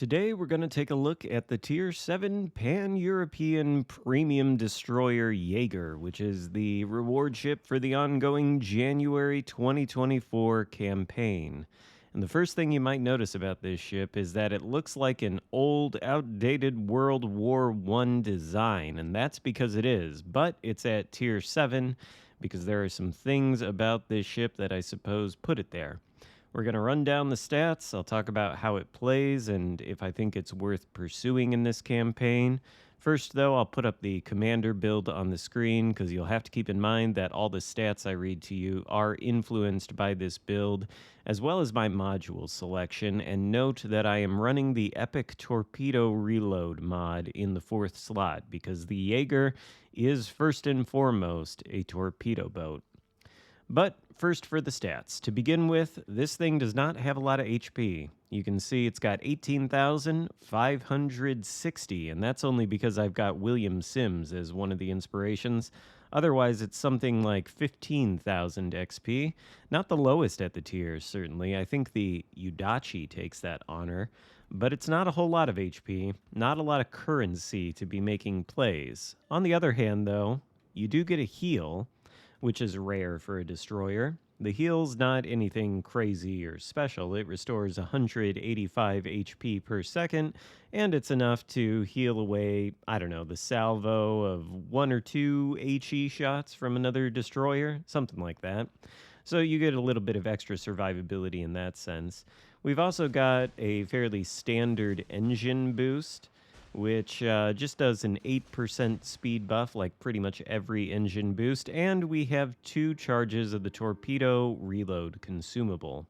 Today, we're going to take a look at the Tier 7 Pan European Premium Destroyer Jäger, which is the reward ship for the ongoing January 2024 campaign. And the first thing you might notice about this ship is that it looks like an old, outdated World War I design, and that's because it is. But it's at Tier 7 because there are some things about this ship that I suppose put it there. We're going to run down the stats. I'll talk about how it plays and if I think it's worth pursuing in this campaign. First, though, I'll put up the commander build on the screen because you'll have to keep in mind that all the stats I read to you are influenced by this build, as well as my module selection. And note that I am running the Epic Torpedo Reload mod in the 4th slot because the Jäger is first and foremost a torpedo boat. But first for the stats. To begin with, this thing does not have a lot of HP. You can see it's got 18,560, and that's only because I've got William Sims as one of the inspirations. Otherwise, it's something like 15,000 XP. Not the lowest at the tiers, certainly. I think the Udachi takes that honor. But it's not a whole lot of HP, not a lot of currency to be making plays. On the other hand, though, you do get a heal, which is rare for a destroyer. The heal's not anything crazy or special. It restores 185 HP per second, and it's enough to heal away, I don't know, the salvo of 1 or 2 HE shots from another destroyer, something like that. So you get a little bit of extra survivability in that sense. We've also got a fairly standard engine boost, which just does an 8% speed buff like pretty much every engine boost, and we have 2 charges of the Torpedo Reload consumable.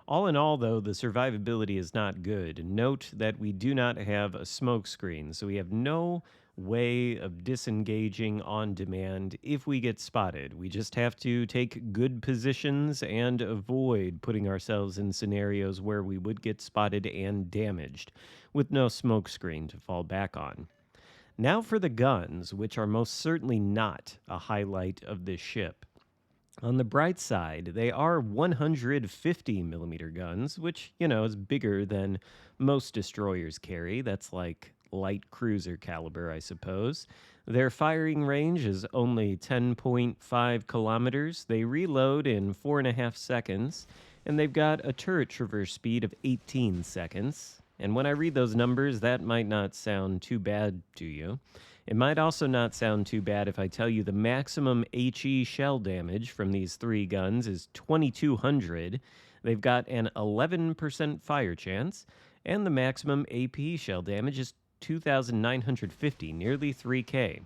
All in all, though, the survivability is not good. Note that we do not have a smoke screen, so we have no way of disengaging on demand if we get spotted. We just have to take good positions and avoid putting ourselves in scenarios where we would get spotted and damaged, with no smoke screen to fall back on. Now for the guns, which are most certainly not a highlight of this ship. On the bright side, they are 150 millimeter guns, which, is bigger than most destroyers carry. That's like light cruiser caliber, I suppose. Their firing range is only 10.5 kilometers. They reload in 4.5 seconds, and they've got a turret traverse speed of 18 seconds. And when I read those numbers, that might not sound too bad to you. It might also not sound too bad if I tell you the maximum HE shell damage from these 3 guns is 2,200. They've got an 11% fire chance, and the maximum AP shell damage is 2,950, nearly 3K.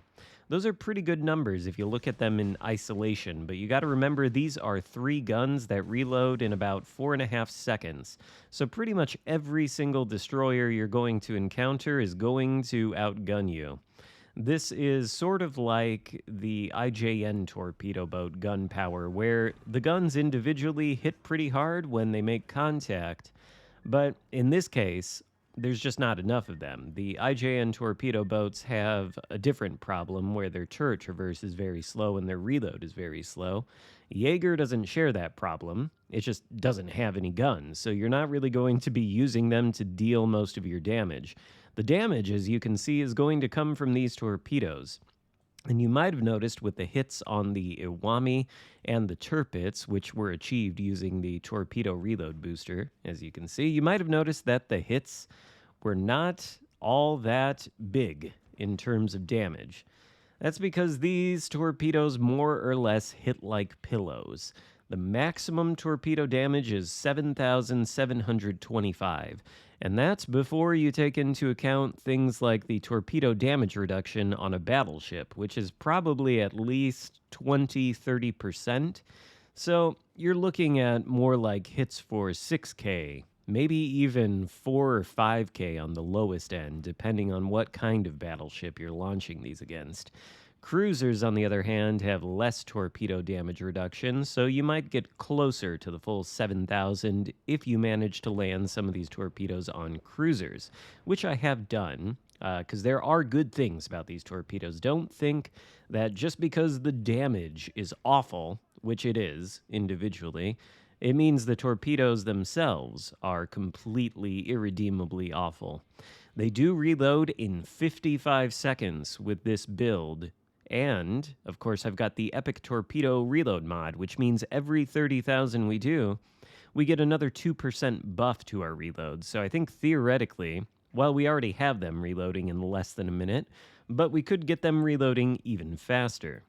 Those are pretty good numbers if you look at them in isolation, but you got to remember these are 3 guns that reload in about 4.5 seconds. So pretty much every single destroyer you're going to encounter is going to outgun you. This is sort of like the IJN torpedo boat gun power, where the guns individually hit pretty hard when they make contact, but in this case, there's just not enough of them. The IJN torpedo boats have a different problem where their turret traverse is very slow and their reload is very slow. Jäger doesn't share that problem. It just doesn't have any guns, so you're not really going to be using them to deal most of your damage. The damage, as you can see, is going to come from these torpedoes. And you might have noticed with the hits on the Iwami and the Turpits, which were achieved using the Torpedo Reload booster, as you can see, you might have noticed that the hits were not all that big in terms of damage. That's because these torpedoes more or less hit like pillows. The maximum torpedo damage is 7,725, and that's before you take into account things like the torpedo damage reduction on a battleship, which is probably at least 20-30%. So you're looking at more like hits for 6K, maybe even 4 or 5K on the lowest end, depending on what kind of battleship you're launching these against. Cruisers, on the other hand, have less torpedo damage reduction, so you might get closer to the full 7,000 if you manage to land some of these torpedoes on cruisers, which I have done, because there are good things about these torpedoes. Don't think that just because the damage is awful, which it is individually, It means the torpedoes themselves are completely irredeemably awful. They do reload in 55 seconds with this build. And, of course, I've got the Epic Torpedo Reload mod, which means every 30,000 we do, we get another 2% buff to our reloads. So I think theoretically, well, we already have them reloading in less than a minute, but we could get them reloading even faster.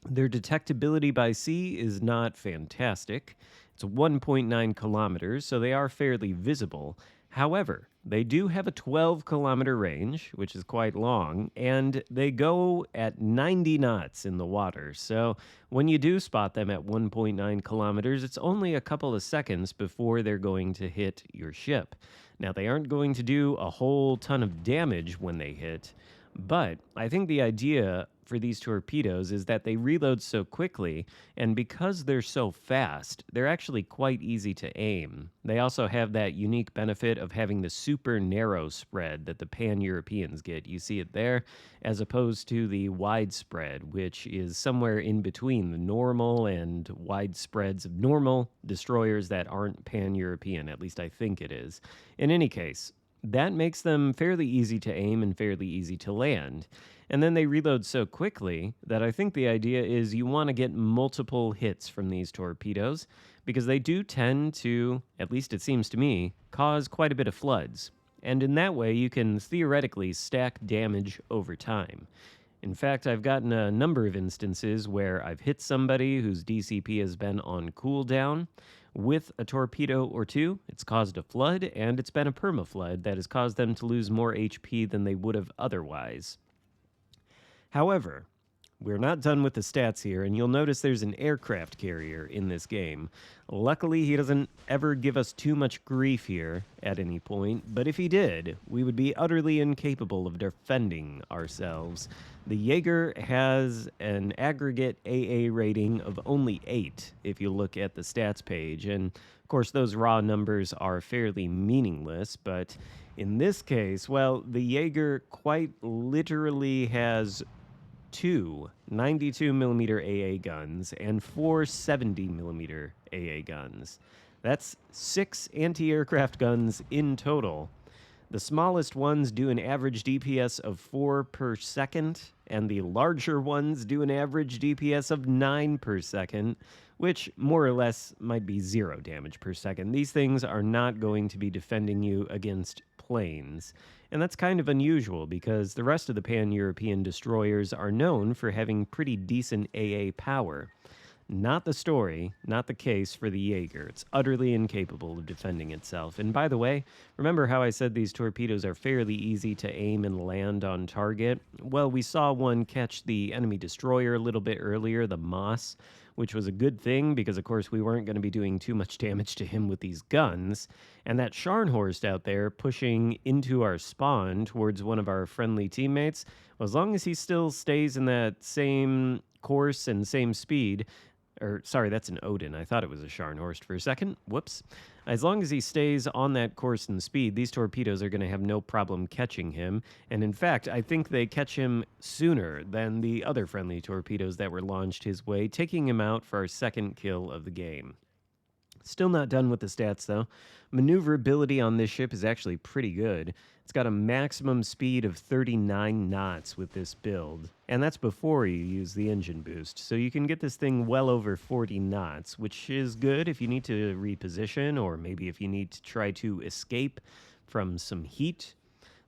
Their detectability by sea is not fantastic. It's 1.9 kilometers, so they are fairly visible. However, they do have a 12-kilometer range, which is quite long, and they go at 90 knots in the water. So when you do spot them at 1.9 kilometers, it's only a couple of seconds before they're going to hit your ship. Now, they aren't going to do a whole ton of damage when they hit, but I think the idea for these torpedoes is that they reload so quickly, and because they're so fast, they're actually quite easy to aim. They also have that unique benefit of having the super narrow spread that the Pan-Europeans get. You see it there, as opposed to the wide spread, which is somewhere in between the normal and wide spreads of normal destroyers that aren't Pan-European, at least I think it is. In any case, that makes them fairly easy to aim and fairly easy to land. And then they reload so quickly that I think the idea is you want to get multiple hits from these torpedoes because they do tend to, at least it seems to me, cause quite a bit of floods. And in that way, you can theoretically stack damage over time. In fact, I've gotten a number of instances where I've hit somebody whose DCP has been on cooldown with a torpedo or two. It's caused a flood, and it's been a permaflood that has caused them to lose more HP than they would have otherwise. However, we're not done with the stats here, and you'll notice there's an aircraft carrier in this game. Luckily, he doesn't ever give us too much grief here at any point, but if he did, we would be utterly incapable of defending ourselves. The Jäger has an aggregate AA rating of only 8 if you look at the stats page, and of course those raw numbers are fairly meaningless, but in this case, well, the Jäger quite literally has 2 92mm AA guns and 4 70mm AA guns. That's 6 anti-aircraft guns in total. The smallest ones do an average DPS of 4 per second, and the larger ones do an average DPS of 9 per second, which more or less might be 0 damage per second. These things are not going to be defending you against planes. And that's kind of unusual because the rest of the Pan-European destroyers are known for having pretty decent AA power. Not the story, not the case for the Jäger. It's utterly incapable of defending itself. And by the way, remember how I said these torpedoes are fairly easy to aim and land on target? Well, we saw one catch the enemy destroyer a little bit earlier, the Moss, which was a good thing because, of course, we weren't going to be doing too much damage to him with these guns. And that Scharnhorst out there pushing into our spawn towards one of our friendly teammates, well, as long as he still stays in that same course and same speed, or sorry, that's an Odin. I thought it was a Scharnhorst for a second. Whoops. As long as he stays on that course and speed, these torpedoes are going to have no problem catching him. And in fact, I think they catch him sooner than the other friendly torpedoes that were launched his way, taking him out for our second kill of the game. Still not done with the stats, though. Maneuverability on this ship is actually pretty good. It's got a maximum speed of 39 knots with this build, and that's before you use the engine boost. So you can get this thing well over 40 knots, which is good if you need to reposition, or maybe if you need to try to escape from some heat.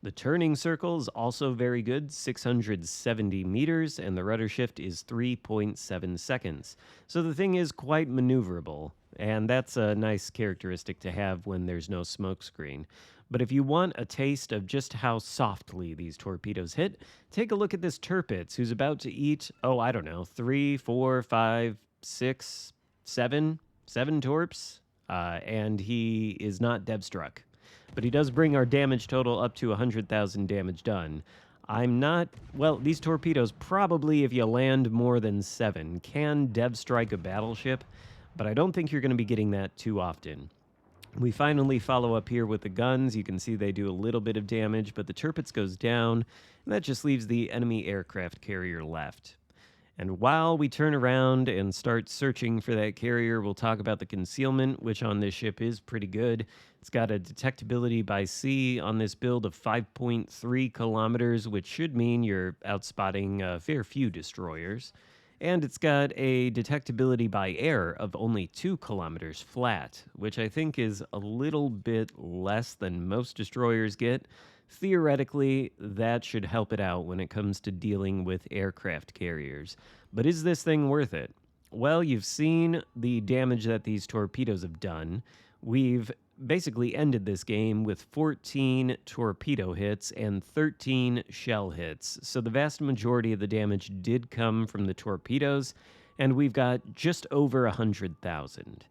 The turning circle is also very good, 670 meters, and the rudder shift is 3.7 seconds. So the thing is quite maneuverable, and that's a nice characteristic to have when there's no smoke screen. But if you want a taste of just how softly these torpedoes hit, take a look at this Tirpitz, who's about to eat, I don't know, 3, 4, 5, 6, 7 torps, and he is not dev struck. But he does bring our damage total up to 100,000 damage done. These torpedoes probably, if you land more than 7, can dev strike a battleship, but I don't think you're going to be getting that too often. We finally follow up here with the guns. You can see they do a little bit of damage, but the Tirpitz goes down, and that just leaves the enemy aircraft carrier left. And while we turn around and start searching for that carrier, we'll talk about the concealment, which on this ship is pretty good. It's got a detectability by sea on this build of 5.3 kilometers, which should mean you're outspotting a fair few destroyers. And it's got a detectability by air of only 2 kilometers flat, which I think is a little bit less than most destroyers get. Theoretically, that should help it out when it comes to dealing with aircraft carriers. But is this thing worth it? Well, you've seen the damage that these torpedoes have done. We've basically ended this game with 14 torpedo hits and 13 shell hits. So the vast majority of the damage did come from the torpedoes, and we've got just over 100,000.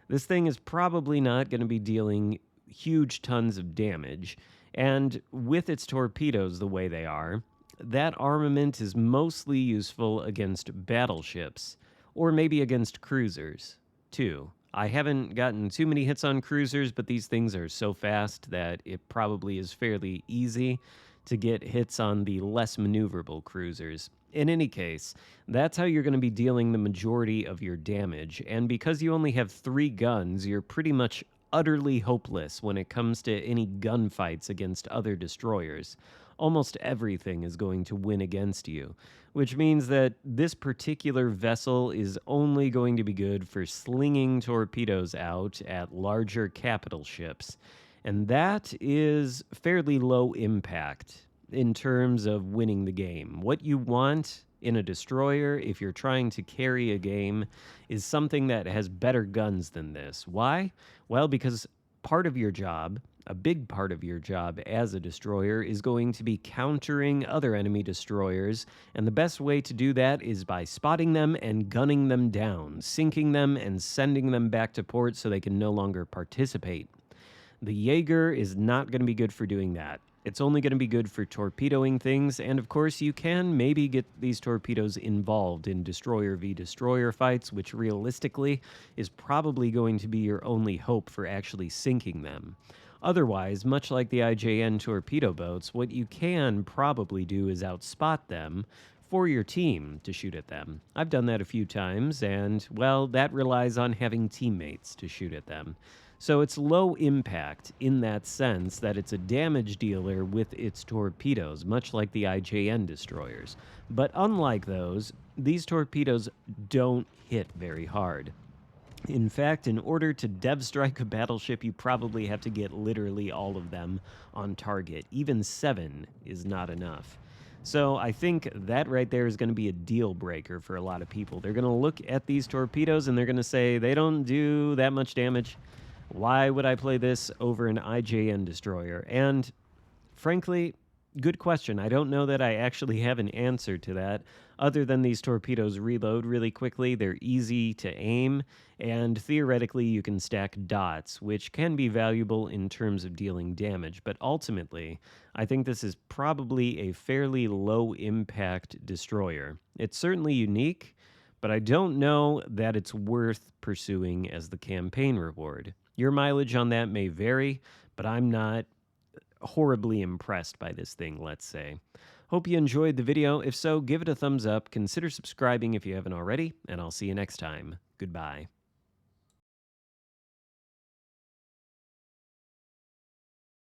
This thing is probably not going to be dealing huge tons of damage. And with its torpedoes the way they are, that armament is mostly useful against battleships, or maybe against cruisers, too. I haven't gotten too many hits on cruisers, but these things are so fast that it probably is fairly easy to get hits on the less maneuverable cruisers. In any case, that's how you're going to be dealing the majority of your damage, and because you only have 3 guns, you're pretty much utterly hopeless when it comes to any gunfights against other destroyers. Almost everything is going to win against you, which means that this particular vessel is only going to be good for slinging torpedoes out at larger capital ships. And that is fairly low impact in terms of winning the game. What you want in a destroyer, if you're trying to carry a game, is something that has better guns than this. Why? Well, because part of your job, a big part of your job as a destroyer, is going to be countering other enemy destroyers, and the best way to do that is by spotting them and gunning them down, sinking them and sending them back to port so they can no longer participate. The Jäger is not going to be good for doing that. It's only going to be good for torpedoing things, and of course you can maybe get these torpedoes involved in destroyer v destroyer fights, which realistically is probably going to be your only hope for actually sinking them. Otherwise, much like the IJN torpedo boats, what you can probably do is outspot them for your team to shoot at them. I've done that a few times, and, well, that relies on having teammates to shoot at them. So it's low impact in that sense that it's a damage dealer with its torpedoes, much like the IJN destroyers. But unlike those, these torpedoes don't hit very hard. In fact, in order to dev strike a battleship, you probably have to get literally all of them on target. Even 7 is not enough. So I think that right there is going to be a deal breaker for a lot of people. They're going to look at these torpedoes and they're going to say, they don't do that much damage. Why would I play this over an IJN destroyer? And frankly, good question. I don't know that I actually have an answer to that, other than these torpedoes reload really quickly. They're easy to aim, and theoretically you can stack dots, which can be valuable in terms of dealing damage. But ultimately, I think this is probably a fairly low-impact destroyer. It's certainly unique, but I don't know that it's worth pursuing as the campaign reward. Your mileage on that may vary, but I'm not horribly impressed by this thing, let's say. Hope you enjoyed the video. If so, give it a thumbs up, consider subscribing if you haven't already, and I'll see you next time. Goodbye.